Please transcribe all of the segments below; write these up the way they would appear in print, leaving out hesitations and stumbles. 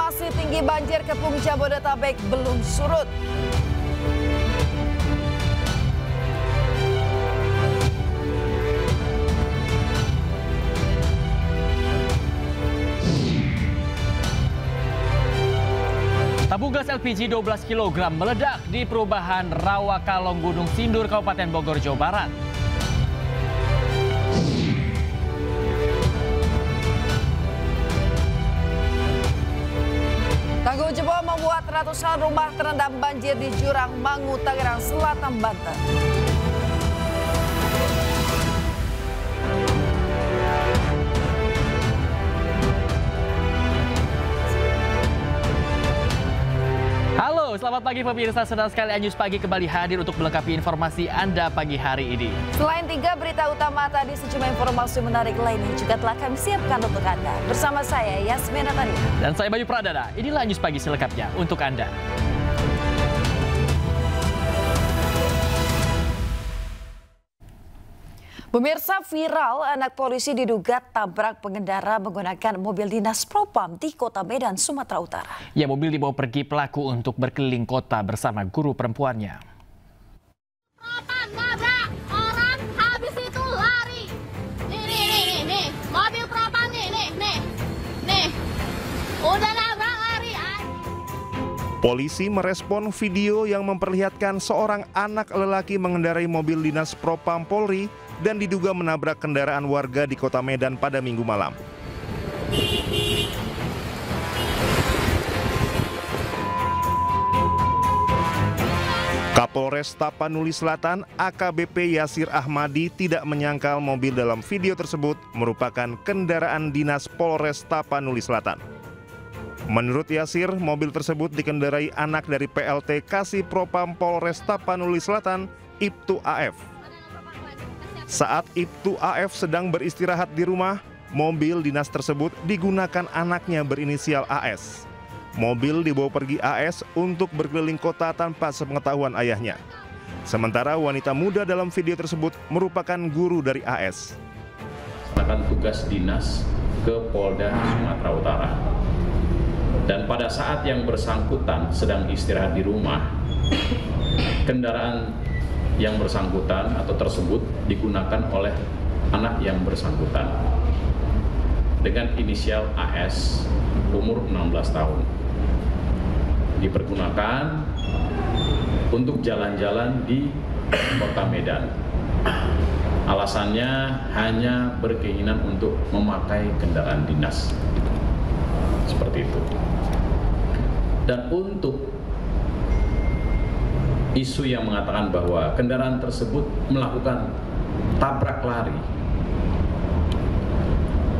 masih tinggi, banjir kepung Jabodetabek belum surut. Tabung gas LPG 12 kg meledak di perumahan Rawakalong Gunung Sindur, Kabupaten Bogor, Jawa Barat. Tanggul jebol membuat ratusan rumah terendam banjir di Jurang Mangu, Tangerang Selatan, Banten. Halo, selamat pagi pemirsa. Senang sekali News Pagi kembali hadir untuk melengkapi informasi Anda pagi hari ini. Selain 3 berita utama tadi, sejumlah informasi menarik lainnya juga telah kami siapkan untuk Anda. Bersama saya, Yasmina Tania. Dan saya Bayu Pradana. Inilah News Pagi selengkapnya untuk Anda. Pemirsa, viral anak polisi diduga tabrak pengendara menggunakan mobil dinas Propam di Kota Medan, Sumatera Utara. Ya, mobil dibawa pergi pelaku untuk berkeliling kota bersama guru perempuannya. Propam nabrak orang, habis itu lari. Nih, mobil Propam nih. Udah nabrak lari. Polisi merespon video yang memperlihatkan seorang anak lelaki mengendarai mobil dinas Propam Polri dan diduga menabrak kendaraan warga di Kota Medan pada Minggu malam. Kapolres Tapanuli Selatan AKBP Yasir Ahmadi tidak menyangkal mobil dalam video tersebut merupakan kendaraan dinas Polres Tapanuli Selatan. Menurut Yasir, mobil tersebut dikendarai anak dari PLT Kasih Propam Polres Tapanuli Selatan, Ibtu AF. Saat Ibtu AF sedang beristirahat di rumah, mobil dinas tersebut digunakan anaknya berinisial AS. Mobil dibawa pergi AS untuk berkeliling kota tanpa sepengetahuan ayahnya. Sementara wanita muda dalam video tersebut merupakan guru dari AS. Melakukan tugas dinas ke Polda Sumatera Utara. Dan pada saat yang bersangkutan sedang istirahat di rumah, kendaraan yang bersangkutan atau tersebut digunakan oleh anak yang bersangkutan dengan inisial AS, umur 16 tahun. Dipergunakan untuk jalan-jalan di Kota Medan. Alasannya hanya berkeinginan untuk memakai kendaraan dinas. Seperti itu. Dan untuk isu yang mengatakan bahwa kendaraan tersebut melakukan tabrak lari.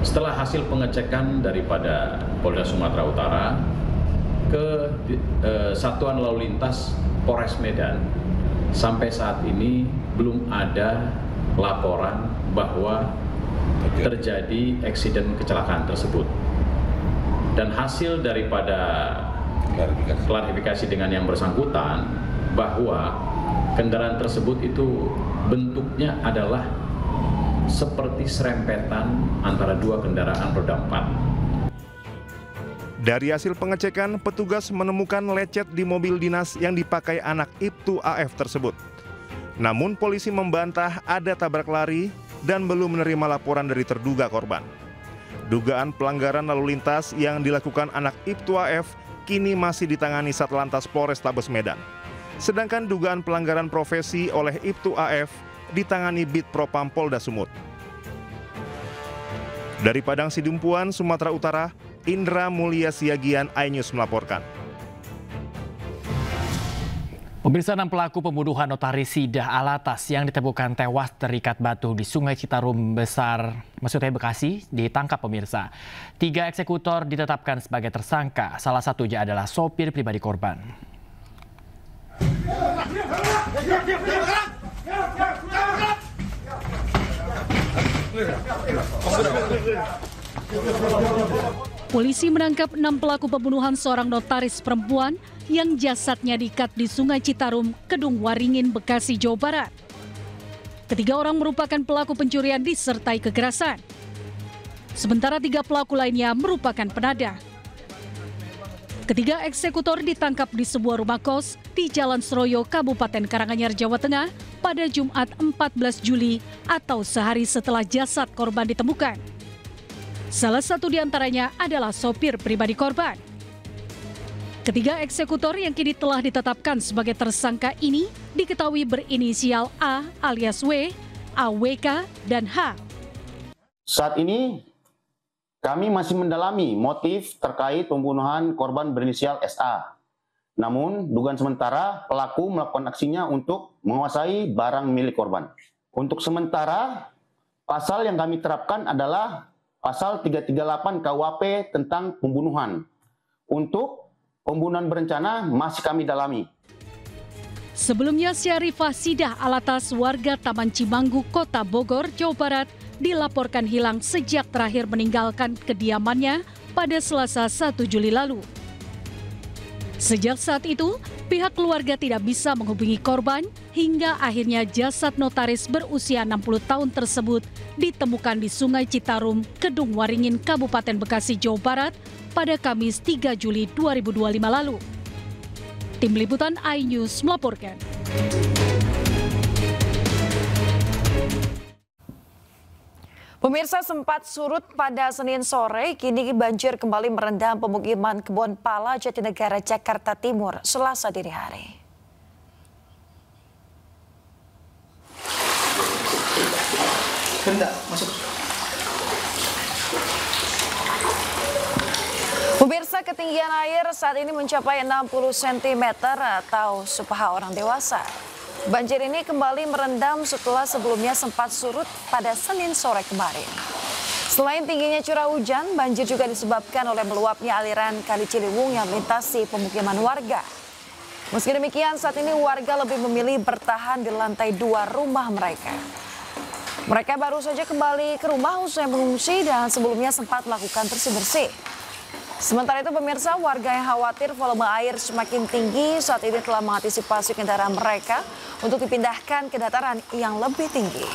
Setelah hasil pengecekan daripada Polda Sumatera Utara ke Satuan Lalu Lintas Polres Medan, sampai saat ini belum ada laporan bahwa terjadi eksiden kecelakaan tersebut. Dan hasil daripada klarifikasi dengan yang bersangkutan bahwa kendaraan tersebut itu bentuknya adalah seperti serempetan antara dua kendaraan roda 4. Dari hasil pengecekan, petugas menemukan lecet di mobil dinas yang dipakai anak Ibtu AF tersebut. Namun polisi membantah ada tabrak lari dan belum menerima laporan dari terduga korban. Dugaan pelanggaran lalu lintas yang dilakukan anak Ibtu AF kini masih ditangani Satlantas Polrestabes Medan. Sedangkan dugaan pelanggaran profesi oleh Ibtu AF ditangani Bid Propam Polda Sumut. Dari Padang Sidumpuan, Sumatera Utara, Indra Mulia Siagian, iNews melaporkan. Pemirsa, 6 pelaku pembunuhan notaris Sidah Alatas yang ditemukan tewas terikat batu di Sungai Citarum Besar, maksudnya Bekasi, ditangkap pemirsa. 3 eksekutor ditetapkan sebagai tersangka, salah satunya adalah sopir pribadi korban. Polisi menangkap 6 pelaku pembunuhan seorang notaris perempuan yang jasadnya diikat di Sungai Citarum, Kedung Waringin, Bekasi, Jawa Barat. Ketiga orang merupakan pelaku pencurian disertai kekerasan. Sementara 3 pelaku lainnya merupakan penadah. Ketiga eksekutor ditangkap di sebuah rumah kos di Jalan Seroyo, Kabupaten Karanganyar, Jawa Tengah pada Jumat 14 Juli atau sehari setelah jasad korban ditemukan. Salah satu di antaranya adalah sopir pribadi korban. Ketiga eksekutor yang kini telah ditetapkan sebagai tersangka ini diketahui berinisial A alias W, AWK, dan H. Saat ini kami masih mendalami motif terkait pembunuhan korban berinisial SA. Namun, dugaan sementara pelaku melakukan aksinya untuk menguasai barang milik korban. Untuk sementara, pasal yang kami terapkan adalah pasal 338 KUHP tentang pembunuhan. Untuk pembunuhan berencana masih kami dalami. Sebelumnya, Syarifah Sidah Alatas, warga Taman Cimanggu, Kota Bogor, Jawa Barat, dilaporkan hilang sejak terakhir meninggalkan kediamannya pada Selasa 1 Juli lalu. Sejak saat itu, pihak keluarga tidak bisa menghubungi korban hingga akhirnya jasad notaris berusia 60 tahun tersebut ditemukan di Sungai Citarum, Kedung Waringin, Kabupaten Bekasi, Jawa Barat pada Kamis 3 Juli 2025 lalu. Tim Liputan iNews melaporkan. Pemirsa, sempat surut pada Senin sore, kini banjir kembali merendam pemukiman Kebon Pala, Jatinegara, Jakarta Timur, Selasa dini hari. Pemirsa, ketinggian air saat ini mencapai 60 cm atau sepaha orang dewasa. Banjir ini kembali merendam setelah sebelumnya sempat surut pada Senin sore kemarin. Selain tingginya curah hujan, banjir juga disebabkan oleh meluapnya aliran Kali Ciliwung yang melintasi pemukiman warga. Meski demikian, saat ini warga lebih memilih bertahan di lantai 2 rumah mereka. Mereka baru saja kembali ke rumah usai mengungsi dan sebelumnya sempat melakukan bersih-bersih. Sementara itu, pemirsa, warga yang khawatir volume air semakin tinggi saat ini telah mengantisipasi kendaraan mereka untuk dipindahkan ke dataran yang lebih tinggi.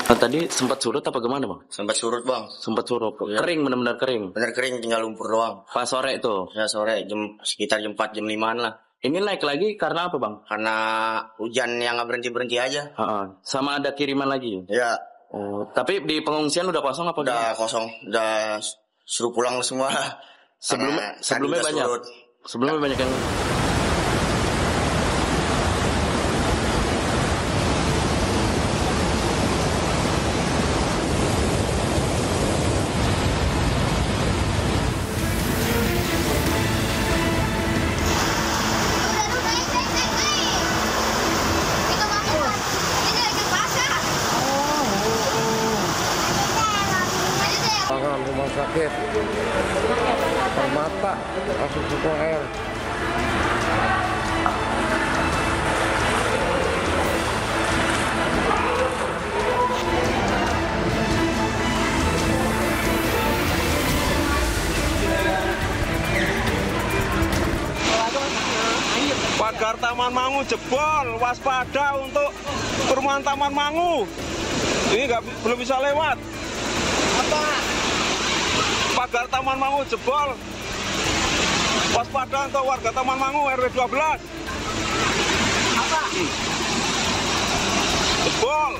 Tadi sempat surut apa gimana, Bang? Sempat surut, Bang. Sempat surut. Ya. Kering, benar-benar kering. Benar kering, tinggal lumpur doang. Pas sore itu? Ya, sore, sekitar jam 4, jam 5-an lah. Ini naik lagi karena apa, Bang? Karena hujan yang nggak berhenti-berhenti aja. Sama ada kiriman lagi? Ya. Oh, tapi di pengungsian udah kosong apa? Udah kosong, udah suruh pulang semua. Sebelumnya banyak. Surut. Sebelumnya banyak yang rumah sakit Permata langsung ke air. Pagar Taman Mangu jebol, waspada untuk perumahan Taman Mangu. Ini belum bisa lewat. Apa? Pagar Taman Mangu jebol, waspada untuk warga Taman Mangu RW 12. Apa? Jebol.